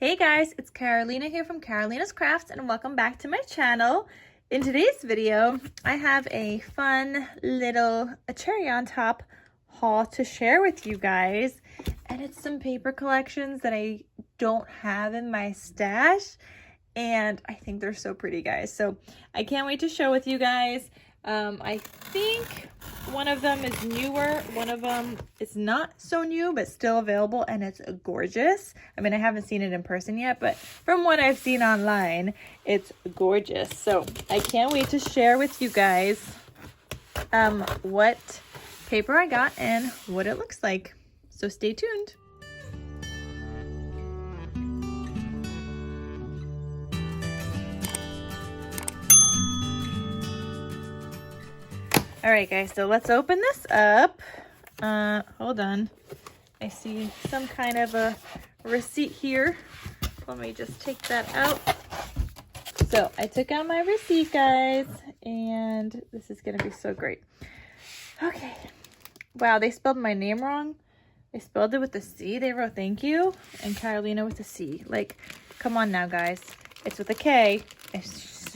Hey guys, it's Carolina here from KarolinasKrafts and welcome back to my channel. In today's video, I have a fun little cherry on top haul to share with you guys. And it's some paper collections that I don't have in my stash. And I think they're so pretty, guys. So I can't wait to share with you guys. I think one of them is newer, one of them is not so new but still available, and it's gorgeous. I mean, I haven't seen it in person yet, but from what I've seen online, it's gorgeous. So I can't wait to share with you guys what paper I got and what it looks like. So stay tuned. All right, guys, so let's open this up. Hold on. I see some kind of a receipt here. Let me just take that out. So I took out my receipt, guys, and this is gonna be so great. Okay. Wow, they spelled my name wrong. They spelled it with a C. They wrote thank you and Carolina with a C. Like, come on now, guys. It's with a K. It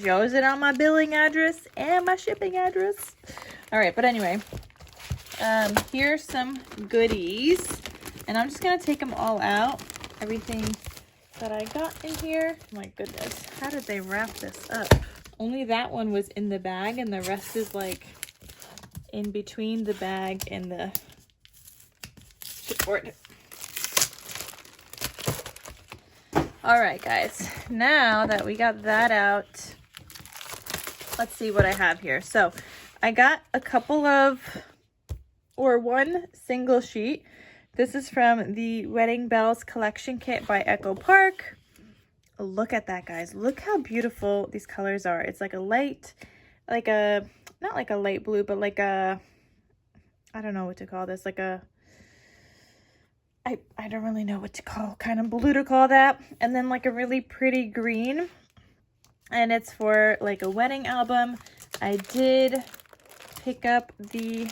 shows it on my billing address and my shipping address. All right, but anyway, here's some goodies, and I'm just gonna take them all out. Everything that I got in here. My goodness, how did they wrap this up? Only that one was in the bag, and the rest is like in between the bag and the chipboard. All right, guys, now that we got that out, let's see what I have here. So I got a couple of, or one single sheet. This is from the Wedding Bells Collection Kit by Echo Park. Look at that, guys. Look how beautiful these colors are. It's like a light, like a, not like a light blue, but like a, I don't know what to call this, like a, I don't really know what to call, kind of blue to call that. And then like a really pretty green. And it's for like a wedding album. I did pick up the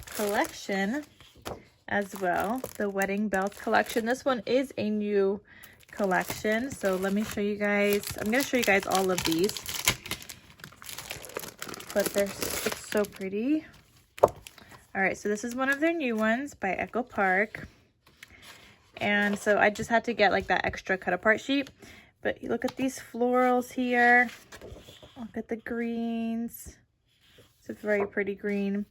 collection as well, the Wedding Bells collection. This one is a new collection. So let me show you guys. I'm going to show you guys all of these. But it's so pretty. All right, so this is one of their new ones by Echo Park. And so I just had to get like that extra cut apart sheet. But you look at these florals here. Look at the greens. It's a very pretty green.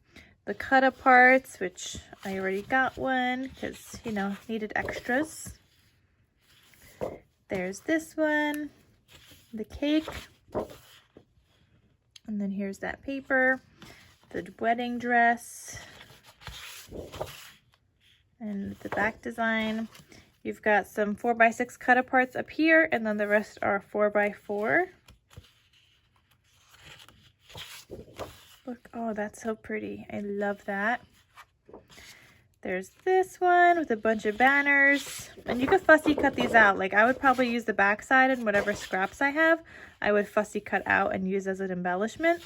The cut aparts, which I already got one because, you know, needed extras. There's this one, the cake. And then here's that paper, the wedding dress, and the back design. You've got some 4x6 cut aparts up here, and then the rest are 4x4. Look, oh, that's so pretty. I love that. There's this one with a bunch of banners, and you could fussy cut these out. Like, I would probably use the back side and whatever scraps I have, I would fussy cut out and use as an embellishment.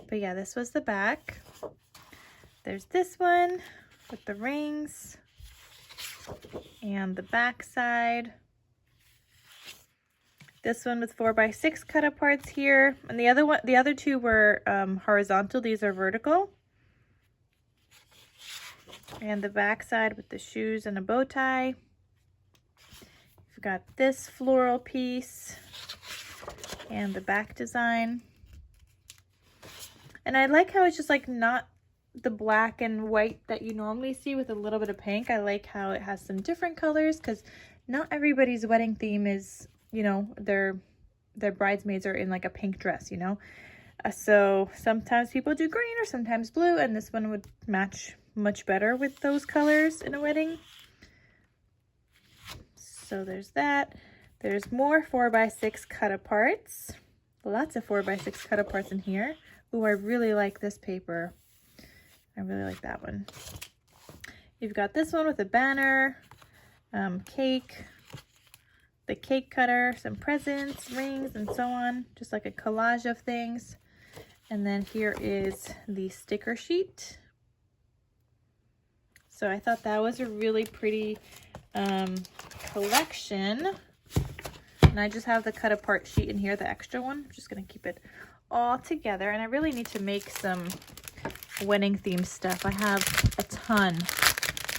But yeah, this was the back. There's this one with the rings and the back side. This one with 4x6 cut aparts here, and the other two were horizontal. These are vertical. And the back side with the shoes and a bow tie. You've got this floral piece and the back design. And I like how it's just like not the black and white that you normally see with a little bit of pink. I like how it has some different colors because not everybody's wedding theme is, you know, their bridesmaids are in like a pink dress, you know. So sometimes people do green or sometimes blue, and this one would match much better with those colors in a wedding. So there's that. There's more 4x6 cut aparts. Lots of 4x6 cut aparts in here. Ooh, I really like this paper. I really like that one. You've got this one with a banner, cake, the cake cutter, some presents, rings, and so on. Just like a collage of things. And then here is the sticker sheet. So I thought that was a really pretty collection. And I just have the cut apart sheet in here, the extra one. I'm just gonna keep it all together. And I really need to make some wedding themed stuff. I have a ton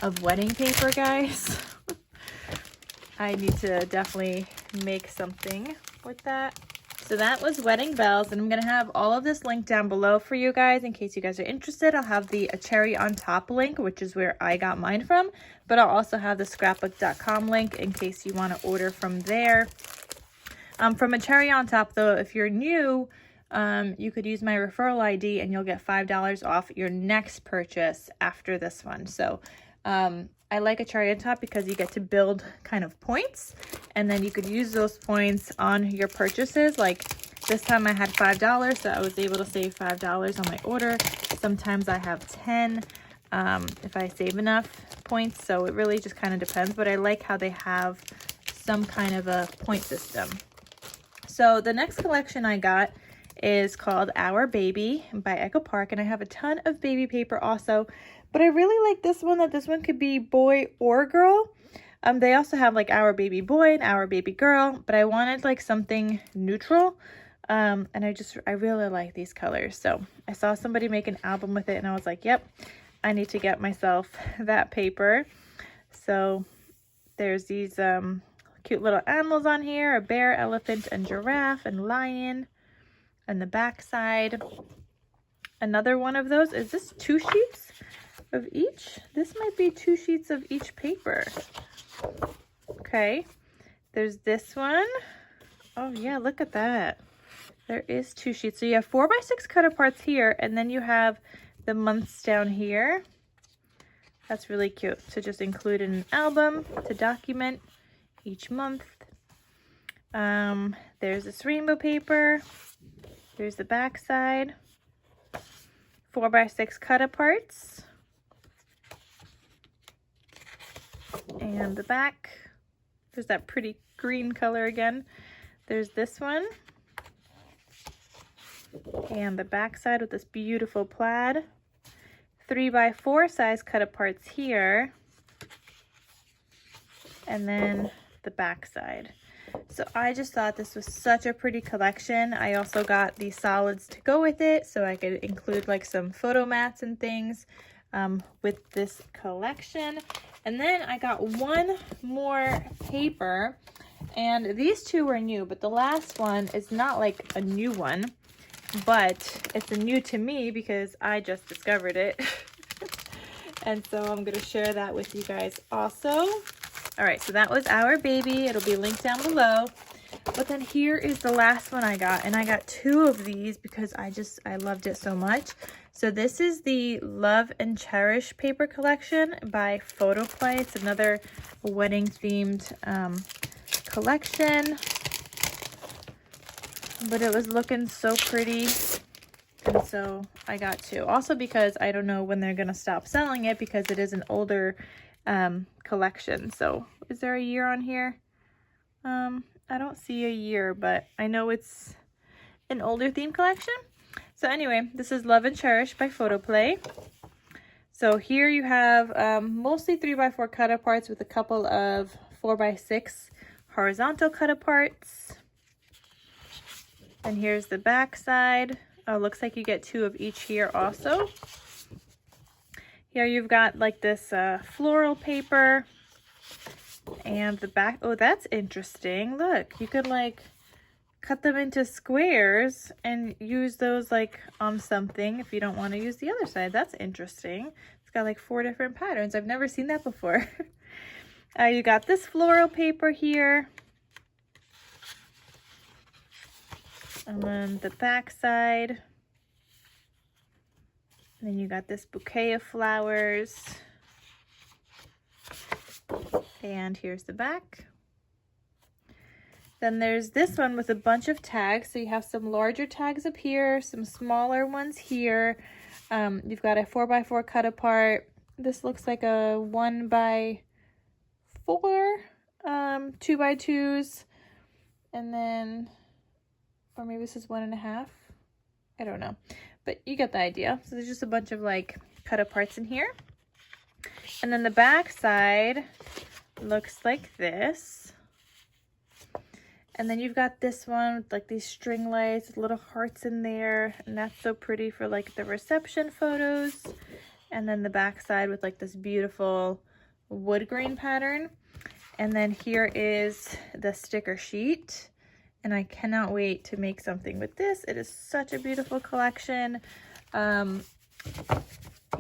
of wedding paper, guys. I need to definitely make something with that. So that was wedding bells, and I'm gonna have all of this linked down below for you guys in case you guys are interested. I'll have the cherry on top link, which is where I got mine from, but I'll also have the scrapbook.com link in case you want to order from there. From a cherry on top though, if you're new, you could use my referral ID and you'll get $5 off your next purchase after this one. So I like a cherry on top because you get to build kind of points, and then you could use those points on your purchases. Like this time I had $5, so I was able to save $5 on my order. Sometimes I have 10 if I save enough points, so it really just kind of depends, but I like how they have some kind of a point system. So the next collection I got is called Our Baby by Echo Park, and I have a ton of baby paper also, but I really like this one, that this one could be boy or girl. They also have like Our Baby Boy and Our Baby Girl, but I wanted like something neutral, and I really like these colors. So I saw somebody make an album with it, and I was like, yep, I need to get myself that paper. So there's these cute little animals on here, a bear, elephant, and giraffe, and lion. And the back side, another one of those. Is this 2 sheets of each? This might be 2 sheets of each paper. Okay, there's this one. Oh yeah, look at that. There is 2 sheets. So you have 4x6 cut aparts here, and then you have the months down here. That's really cute to just include in an album to document each month. There's this rainbow paper. There's the back side. 4x6 cut aparts. And the back. There's that pretty green color again. There's this one. And the back side with this beautiful plaid. 3x4 size cut aparts here. And then the back side. So I just thought this was such a pretty collection. I also got the solids to go with it, so I could include like some photo mats and things with this collection. And then I got one more paper, and these 2 were new, but the last one is not like a new one, but it's a new to me because I just discovered it. And so I'm going to share that with you guys also. All right, so that was Our Baby. It'll be linked down below. But then here is the last one I got, and I got 2 of these because I loved it so much. So this is the Love and Cherish paper collection by Photoplay. It's another wedding themed collection, but it was looking so pretty, and so I got 2. Also because I don't know when they're gonna stop selling it because it is an older collection. So is there a year on here? I don't see a year, but I know it's an older theme collection. So anyway, this is Love and Cherish by Photoplay. So here you have mostly 3x4 cut aparts with a couple of 4x6 horizontal cut aparts. And here's the back side. Oh, looks like you get 2 of each here also. Here you've got like this floral paper, and the back. Oh, that's interesting. Look, you could like cut them into squares and use those like on something if you don't want to use the other side. That's interesting. It's got like 4 different patterns. I've never seen that before. You got this floral paper here. And then the back side. And then you got this bouquet of flowers. And here's the back. Then there's this one with a bunch of tags. So you have some larger tags up here, some smaller ones here. You've got a 4x4 cut apart. This looks like a 1x4, 2x2s, and then, or maybe this is 1.5. I don't know, but you get the idea. So there's just a bunch of like cut aparts in here. And then the back side looks like this. And then you've got this one with like these string lights with little hearts in there, and that's so pretty for like the reception photos. And then the back side with like this beautiful wood grain pattern. And then here is the sticker sheet, and I cannot wait to make something with this. It is such a beautiful collection.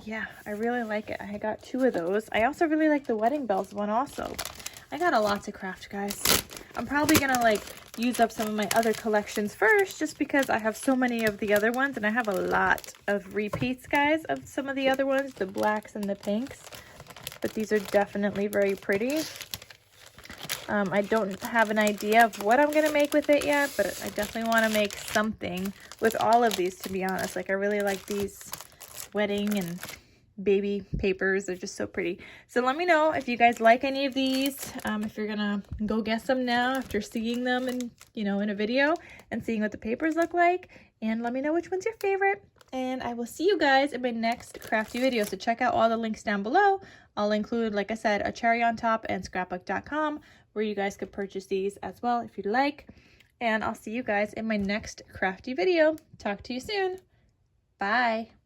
Yeah, I really like it. I got 2 of those. I also really like the wedding bells one also. I got a lot to craft, guys. I'm probably gonna like use up some of my other collections first, just because I have so many of the other ones, and I have a lot of repeats, guys, of some of the other ones, the blacks and the pinks. But these are definitely very pretty. I don't have an idea of what I'm gonna make with it yet, but I definitely want to make something with all of these, to be honest. Like, I really like these wedding and baby papers. They're just so pretty. So let me know if you guys like any of these, if you're gonna go get some now after seeing them in, you know, in a video and seeing what the papers look like, and let me know which one's your favorite. And I will see you guys in my next crafty video. So check out all the links down below. I'll include, like I said, a cherry on top and scrapbook.com, where you guys could purchase these as well if you'd like. And I'll see you guys in my next crafty video. Talk to you soon. Bye.